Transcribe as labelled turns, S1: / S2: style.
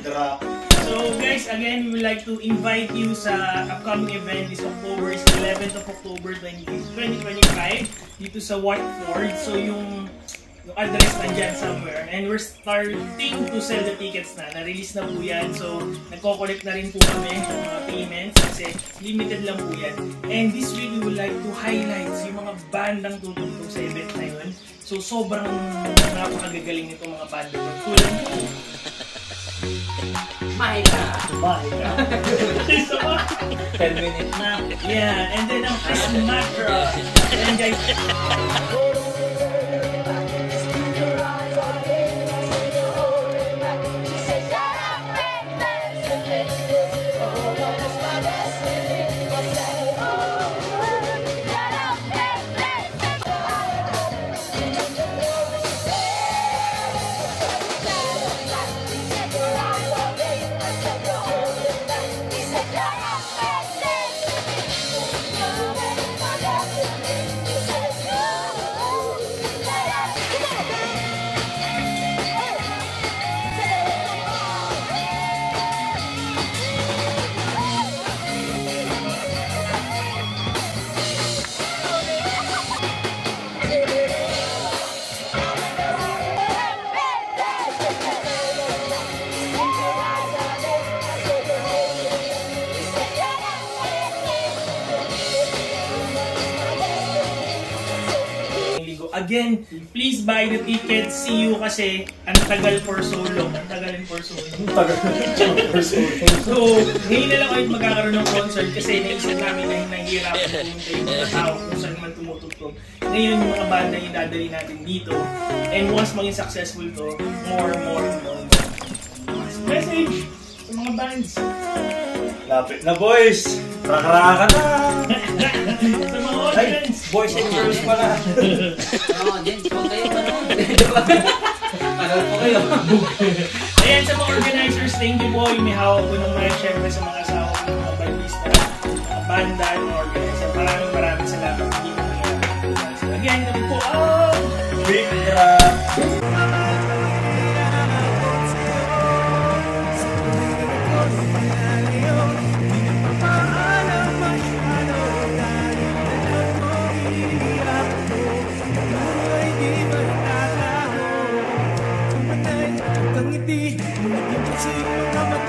S1: So guys, again, we would like to invite you sa upcoming event this October, is 11th of October 2025 dito sa Watford. So yung address nandyan somewhere, and we're starting to sell the tickets na. Na-release na po yan, so nagko-collect na rin po kami ng mga payments kasi limited lang po yan. And this week we would like to highlight yung mga bandang tutugtog sa event na yun. So sobrang napakagagaling itong mga banda. Tulad po
S2: Mahika.
S1: 10 minutes na. Yeah, and then ang Chris Matra. And guys, again, please buy the tickets. See you kasi ang tagal for so long. Ang tagalin for so long. So, ngayon na lang kayo magkakaroon ng concert kasi naisip namin na nahihirapan pumunta yung mga tao kung saan man tumutugtog. Ngayon yung mga banda yung dadali natin dito. And once maging successful to, more. Message sa mga bands.
S3: Lapit na boys! Rakaraka na!
S1: Sa mga audience!
S3: Boys and girls pala!
S2: Audience, huwag kayo manood. Manood po kayo.
S1: Ayan, sa mga organizers, thank you po. Yung may hawak po ng mga syempre sa mga asawa ko, mga barbista, mga banda, mga organizer. Maraming salamat. Hindi ko nangyari. Again, kami po ang
S3: Big Drop!
S4: Ngiti, ngunit yung kasi naman